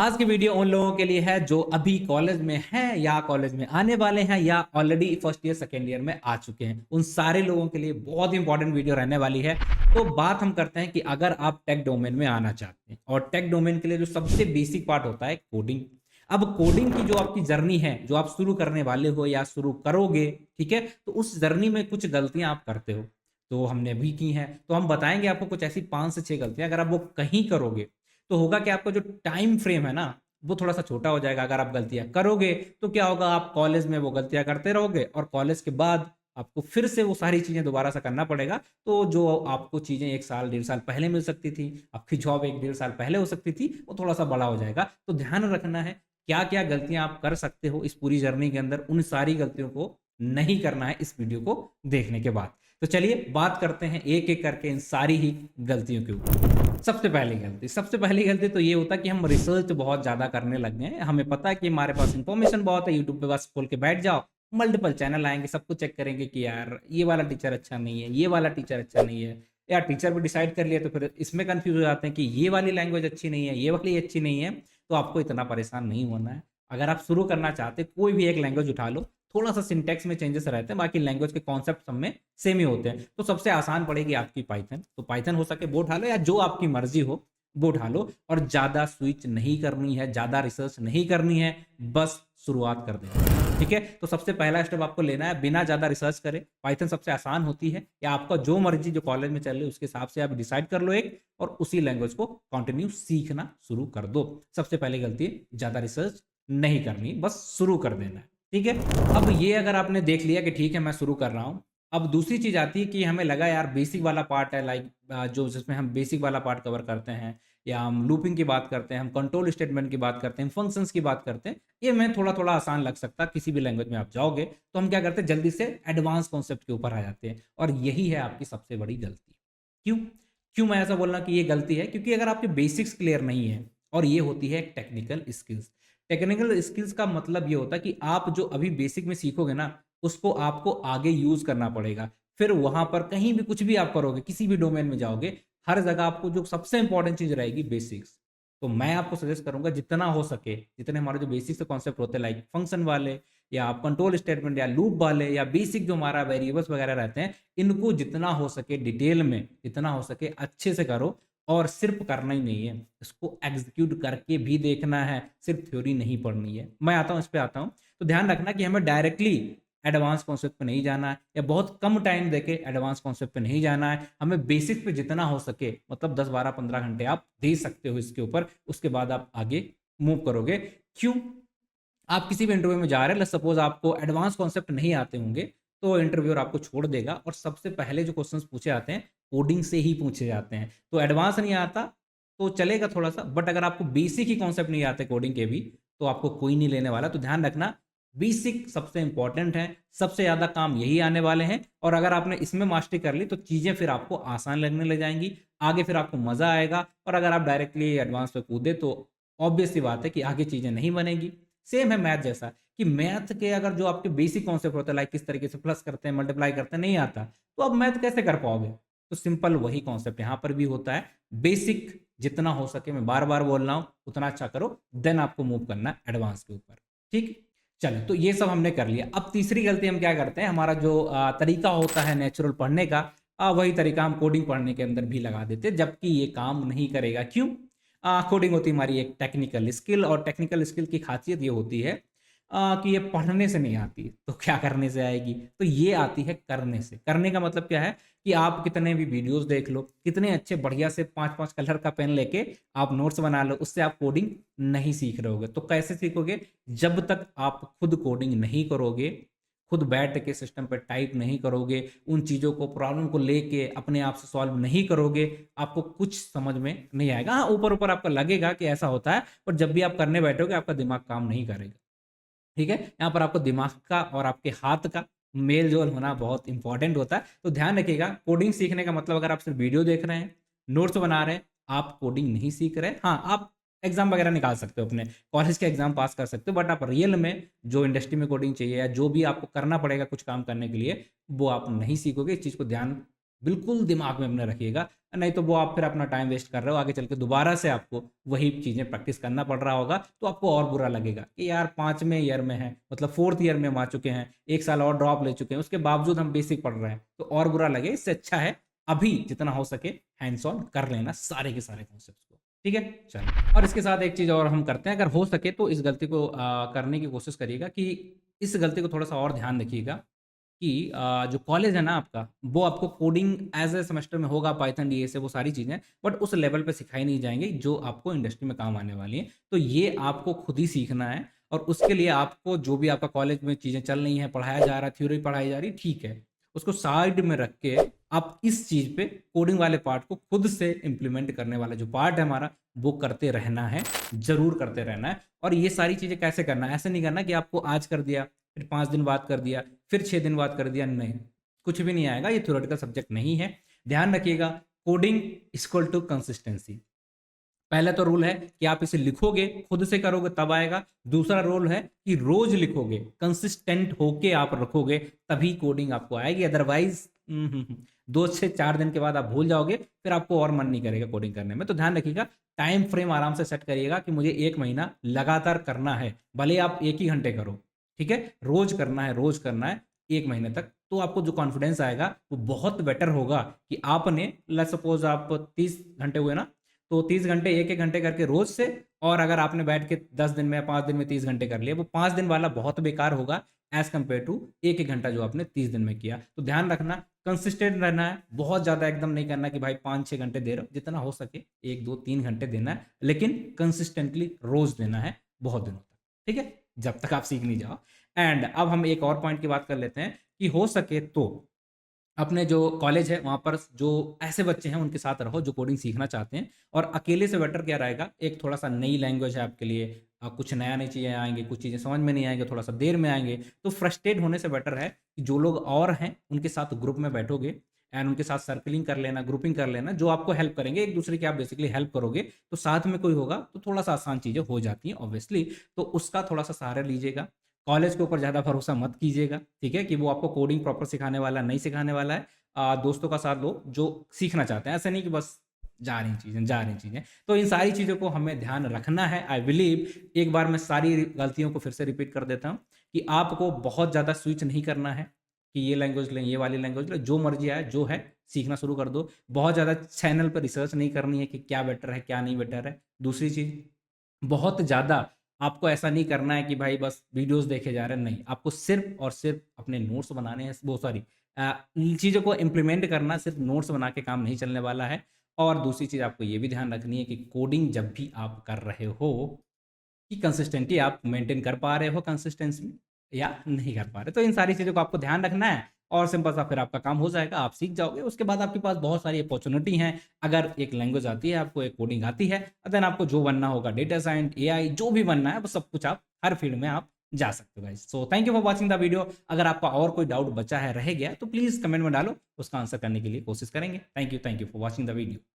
आज की वीडियो उन लोगों के लिए है जो अभी कॉलेज में हैं या कॉलेज में आने वाले हैं या already first year second year में आ चुके हैं। उन सारे लोगों के लिए बहुत इंपॉर्टेंट वीडियो रहने वाली है। तो बात हम करते हैं कि अगर आप टेक डोमेन में आना चाहते हैं और टेक डोमेन के लिए जो सबसे बेसिक पार्ट होता है कोडिंग। अब कोडिंग की जो आपकी जर्नी है, जो आप शुरू करने वाले हो या शुरू करोगे, ठीक है, तो उस जर्नी में कुछ गलतियां आप करते हो, तो हमने भी की हैं। तो हम बताएंगे आपको कुछ ऐसी 5 से 6 गलतियां, अगर आप वो कहीं करोगे तो होगा कि आपका जो टाइम फ्रेम है ना, वो थोड़ा सा छोटा हो जाएगा। अगर आप गलतियां करोगे तो क्या होगा, आप कॉलेज में वो गलतियां करते रहोगे और कॉलेज के बाद आपको फिर से वो सारी चीजें दोबारा से करना पड़ेगा। तो जो आपको चीजें 1 साल 1.5 साल पहले मिल सकती थी, आपकी जॉब 1-1.5 साल पहले हो सकती थी, वो थोड़ा सा बड़ा हो जाएगा। तो ध्यान रखना है क्या क्या गलतियां आप कर सकते हो इस पूरी जर्नी के अंदर। उन सारी गलतियों को नहीं करना है इस वीडियो को देखने के बाद। तो चलिए बात करते हैं एक एक करके इन सारी ही गलतियों के ऊपर। सबसे पहली गलती तो ये होता है कि हम रिसर्च बहुत ज्यादा करने लग गए हैं। हमें पता है कि हमारे पास इंफॉर्मेशन बहुत है, यूट्यूब पे बस खोल के बैठ जाओ, मल्टीपल चैनल आएंगे, सब कुछ चेक करेंगे कि यार ये वाला टीचर अच्छा नहीं है, ये वाला टीचर अच्छा नहीं है। यार टीचर भी डिसाइड कर लिया तो फिर इसमें कंफ्यूज हो जाते हैं कि ये वाली लैंग्वेज अच्छी नहीं है, ये वाली अच्छी नहीं है। तो आपको इतना परेशान नहीं होना है। अगर आप शुरू करना चाहते कोई भी एक लैंग्वेज उठा लो, थोड़ा सा सिंटेक्स में चेंजेस रहते हैं, बाकी लैंग्वेज के कॉन्सेप्ट सब में सेम ही होते हैं। तो सबसे आसान पड़ेगी आपकी पाइथन, तो पाइथन हो सके वो उठा लो, या जो आपकी मर्जी हो वो उठा लो। और ज्यादा स्विच नहीं करनी है, ज्यादा रिसर्च नहीं करनी है, बस शुरुआत कर देना। ठीक है, तो सबसे पहला स्टेप आपको लेना है बिना ज्यादा रिसर्च करे। पाइथन सबसे आसान होती है, या आपका जो मर्जी जो कॉलेज में चल रही है उसके हिसाब से आप डिसाइड कर लो एक, और उसी लैंग्वेज को कंटिन्यू सीखना शुरू कर दो। सबसे पहली गलती है ज्यादा रिसर्च नहीं करनी, बस शुरू कर देना है। ठीक है, अब ये अगर आपने देख लिया कि ठीक है मैं शुरू कर रहा हूं, अब दूसरी चीज आती है कि हमें लगा यार बेसिक वाला पार्ट है, लाइक जो जिसमें हम बेसिक वाला पार्ट कवर करते हैं, या हम लूपिंग की बात करते हैं, हम कंट्रोल स्टेटमेंट की बात करते हैं, फंक्शंस की बात करते हैं, ये मैं थोड़ा थोड़ा आसान लग सकता है। किसी भी लैंग्वेज में आप जाओगे तो हम क्या करते हैं, जल्दी से एडवांस कॉन्सेप्ट के ऊपर आ जाते हैं, और यही है आपकी सबसे बड़ी गलती। क्यों क्यों मैं ऐसा बोल रहा कि ये गलती है? क्योंकि अगर आपके बेसिक्स क्लियर नहीं है, और ये होती है टेक्निकल स्किल्स। टेक्निकल स्किल्स का मतलब ये होता है कि आप जो अभी बेसिक में सीखोगे ना, उसको आपको आगे यूज करना पड़ेगा। फिर वहां पर कहीं भी कुछ भी आप करोगे, किसी भी डोमेन में जाओगे, हर जगह आपको जो सबसे इंपॉर्टेंट चीज रहेगी बेसिक्स। तो मैं आपको सजेस्ट करूंगा जितना हो सके, जितने हमारे जो बेसिक कॉन्सेप्ट होते हैं, लाइक फंक्शन वाले, या आप कंट्रोल स्टेटमेंट या लूप वाले, या बेसिक जो हमारा वेरिएबल्स वगैरह रहते हैं, इनको जितना हो सके डिटेल में, जितना हो सके अच्छे से करो। और सिर्फ करना ही नहीं है, इसको एग्जीक्यूट करके भी देखना है, सिर्फ थ्योरी नहीं पढ़नी है। मैं आता हूँ इस पे आता हूँ। तो ध्यान रखना कि हमें डायरेक्टली एडवांस कॉन्सेप्ट पे नहीं जाना है, या बहुत कम टाइम देके एडवांस कॉन्सेप्ट पे नहीं जाना है। हमें बेसिक पे जितना हो सके, मतलब 10-12-15 घंटे आप दे सकते हो इसके ऊपर, उसके बाद आप आगे मूव करोगे। क्यों? आप किसी भी इंटरव्यू में जा रहे हैं, सपोज आपको एडवांस कॉन्सेप्ट नहीं आते होंगे, तो इंटरव्यूअर आपको छोड़ देगा, और सबसे पहले जो क्वेश्चंस पूछे जाते हैं कोडिंग से ही पूछे जाते हैं। तो एडवांस नहीं आता तो चलेगा थोड़ा सा, बट अगर आपको बेसिक ही कॉन्सेप्ट नहीं आते कोडिंग के भी, तो आपको कोई नहीं लेने वाला। तो ध्यान रखना, बेसिक सबसे इंपॉर्टेंट है, सबसे ज्यादा काम यही आने वाले हैं। और अगर आपने इसमें मास्टरी कर ली तो चीजें फिर आपको आसान लगने लग जाएंगी, आगे फिर आपको मजा आएगा। और अगर आप डायरेक्टली एडवांस पे कूदे तो ऑब्वियस सी बात है कि आगे चीजें नहीं बनेगी। सेम है मैथ जैसा, कि मैथ के अगर जो आपके बेसिक कॉन्सेप्ट होता है, लाइक किस तरीके से प्लस करते हैं, मल्टीप्लाई करते हैं, नहीं आता, तो अब मैथ कैसे कर पाओगे? तो सिंपल वही कॉन्सेप्ट यहाँ पर भी होता है। बेसिक जितना हो सके, मैं बार बार बोल रहा हूँ, उतना अच्छा करो, देन आपको मूव करना एडवांस के ऊपर। ठीक, चलो, तो ये सब हमने कर लिया। अब तीसरी गलती हम क्या करते हैं, हमारा जो तरीका होता है नेचुरल पढ़ने का, वही तरीका हम कोडिंग पढ़ने के अंदर भी लगा देते हैं, जबकि ये काम नहीं करेगा। क्यों? कोडिंग होती है हमारी एक टेक्निकल स्किल, और टेक्निकल स्किल की खासियत ये होती है कि ये पढ़ने से नहीं आती। तो क्या करने से आएगी? तो ये आती है करने से। करने का मतलब क्या है कि आप कितने भी वीडियोस देख लो, कितने अच्छे बढ़िया से 5-5 कलर का पेन लेके आप नोट्स बना लो, उससे आप कोडिंग नहीं सीख रहे होगे। तो कैसे सीखोगे? जब तक आप खुद कोडिंग नहीं करोगे, खुद बैठ के सिस्टम पर टाइप नहीं करोगे, उन चीज़ों को, प्रॉब्लम को लेके अपने आप से सॉल्व नहीं करोगे, आपको कुछ समझ में नहीं आएगा। हाँ, ऊपर ऊपर आपको लगेगा कि ऐसा होता है, पर जब भी आप करने बैठोगे आपका दिमाग काम नहीं करेगा। ठीक है, यहाँ पर आपको दिमाग का और आपके हाथ का मेल जोल होना बहुत इंपॉर्टेंट होता है। तो ध्यान रखिएगा, कोडिंग सीखने का मतलब अगर आप सिर्फ वीडियो देख रहे हैं, नोट्स बना रहे हैं, आप कोडिंग नहीं सीख रहे। हाँ, आप एग्जाम वगैरह निकाल सकते हो, अपने कॉलेज के एग्जाम पास कर सकते हो, बट आप रियल में जो इंडस्ट्री में कोडिंग चाहिए, या जो भी आपको करना पड़ेगा कुछ काम करने के लिए, वो आप नहीं सीखोगे। इस चीज़ को ध्यान बिल्कुल दिमाग में अपने रखिएगा, नहीं तो वो आप फिर अपना टाइम वेस्ट कर रहे हो, आगे चल के दोबारा से आपको वही चीज़ें प्रैक्टिस करना पड़ रहा होगा, तो आपको और बुरा लगेगा कि यार 5वें ईयर में है, मतलब 4th ईयर में हम आ चुके हैं, 1 साल और ड्रॉप ले चुके हैं, उसके बावजूद हम बेसिक पढ़ रहे हैं, तो और बुरा लगे। इससे अच्छा है अभी जितना हो सके हैंड्स ऑन कर लेना सारे के सारे कॉन्सेप्ट्स को, ठीक है? चलिए, और इसके साथ एक चीज़ और हम करते हैं, अगर हो सके तो इस गलती को करने की कोशिश करिएगा कि इस गलती को थोड़ा-सा और ध्यान रखिएगा कि जो कॉलेज है ना आपका, वो आपको कोडिंग एज़ अ सेमेस्टर में होगा, पाइथन, डीएसए वो सारी चीज़ें, बट उस लेवल पे सिखाई नहीं जाएँगी जो आपको इंडस्ट्री में काम आने वाली हैं। तो ये आपको खुद ही सीखना है और उसके लिए आपको जो भी आपका कॉलेज में चीज़ें चल रही हैं, पढ़ाया जा रहा है, थ्योरी पढ़ाई जा रही है, ठीक है। उसको साइड में रख के आप इस चीज़ पे कोडिंग वाले पार्ट को खुद से इम्प्लीमेंट करने वाला जो पार्ट है हमारा, वो करते रहना है, ज़रूर करते रहना है। और ये सारी चीज़ें कैसे करना है? ऐसे नहीं करना कि आपको आज कर दिया, फिर 5 दिन बाद कर दिया, फिर 6 दिन बाद कर दिया, नहीं, कुछ भी नहीं आएगा, ये थ्योरेटिकल सब्जेक्ट नहीं है। ध्यान रखिएगा, कोडिंग इक्वल टू कंसिस्टेंसी। पहला तो रूल है कि आप इसे लिखोगे, खुद से करोगे तब आएगा। दूसरा रूल है कि रोज लिखोगे, कंसिस्टेंट होके आप रखोगे, तभी कोडिंग आपको आएगी, अदरवाइज 2 से 4 दिन के बाद आप भूल जाओगे, फिर आपको और मन नहीं करेगा कोडिंग करने में। तो ध्यान रखिएगा, टाइम फ्रेम आराम से सेट करिएगा कि मुझे 1 महीना लगातार करना है, भले आप 1 ही घंटे करो, ठीक है? रोज करना है, रोज करना है 1 महीने तक, तो आपको जो कॉन्फिडेंस आएगा वो बहुत बेटर होगा कि आपने लेट्स सपोज आप 30 घंटे हुए ना, तो 30 घंटे 1-1 घंटे करके रोज से, और अगर आपने बैठ के 10 दिन में या 5 दिन में 30 घंटे कर लिए, वो 5 दिन वाला बहुत बेकार होगा एज कंपेयर टू 1-1 घंटा जो आपने 30 दिन में किया। तो ध्यान रखना, कंसिस्टेंट रहना है, बहुत ज़्यादा एकदम नहीं करना कि भाई 5-6 घंटे दे रहे हो, जितना हो सके 1-2-3 घंटे देना है, लेकिन कंसिस्टेंटली रोज देना है बहुत दिनों तक, ठीक है? जब तक आप सीख नहीं जाओ। एंड अब हम एक और पॉइंट की बात कर लेते हैं कि हो सके तो अपने जो कॉलेज है वहाँ पर जो ऐसे बच्चे हैं उनके साथ रहो जो कोडिंग सीखना चाहते हैं, और अकेले से बेटर क्या रहेगा, एक थोड़ा सा नई लैंग्वेज है आपके लिए, कुछ नया नई चीज़ें आएंगे, कुछ चीज़ें समझ में नहीं आएंगे, थोड़ा सा देर में आएंगे, तो फ्रस्ट्रेट होने से बेटर है कि जो लोग और हैं उनके साथ ग्रुप में बैठोगे एंड उनके साथ सर्कलिंग कर लेना, ग्रुपिंग कर लेना, जो आपको हेल्प करेंगे, एक दूसरे की आप बेसिकली हेल्प करोगे, तो साथ में कोई होगा तो थोड़ा सा आसान चीज़ें हो जाती हैं ऑब्वियसली। तो उसका थोड़ा सा सहारा लीजिएगा। कॉलेज के ऊपर ज़्यादा भरोसा मत कीजिएगा, ठीक है, कि वो आपको कोडिंग प्रॉपर सिखाने वाला नहीं सिखाने वाला है। दोस्तों का साथ लो जो सीखना चाहते हैं, ऐसे नहीं कि बस जा रही चीज़ें जा रही चीज़ें। तो इन सारी चीज़ों को हमें ध्यान रखना है। आई बिलीव, एक बार मैं सारी गलतियों को फिर से रिपीट कर देता हूँ कि आपको बहुत ज़्यादा स्विच नहीं करना है कि ये लैंग्वेज लें, ये वाली लैंग्वेज लें, जो मर्जी आए, जो है सीखना शुरू कर दो। बहुत ज़्यादा चैनल पर रिसर्च नहीं करनी है कि क्या बेटर है, क्या नहीं बेटर है। दूसरी चीज़, बहुत ज़्यादा आपको ऐसा नहीं करना है कि भाई बस वीडियोस देखे जा रहे हैं, नहीं, आपको सिर्फ और सिर्फ अपने नोट्स बनाने हैं, वो सॉरी इन चीज़ों को इम्प्लीमेंट करना, सिर्फ नोट्स बना के काम नहीं चलने वाला है। और दूसरी चीज़ आपको ये भी ध्यान रखनी है कि कोडिंग जब भी आप कर रहे हो, कि कंसिस्टेंटी आप मेंटेन कर पा रहे हो कंसिस्टेंसी या नहीं कर पा रहे। तो इन सारी चीज़ों को आपको ध्यान रखना है और सिंपल सा फिर आपका काम हो जाएगा, आप सीख जाओगे। उसके बाद आपके पास बहुत सारी अपॉर्च्युनिटी हैं। अगर एक लैंग्वेज आती है, आपको एक कोडिंग आती है, देन आपको जो बनना होगा, डेटा साइंस, एआई, जो भी बनना है, वो सब कुछ आप हर फील्ड में आप जा सकते हो guys. So thank you for watching the video. अगर आपका और कोई डाउट बचा है, रह गया, तो प्लीज़ कमेंट में डालो, उसका आंसर करने के लिए कोशिश करेंगे। Thank you for watching the video.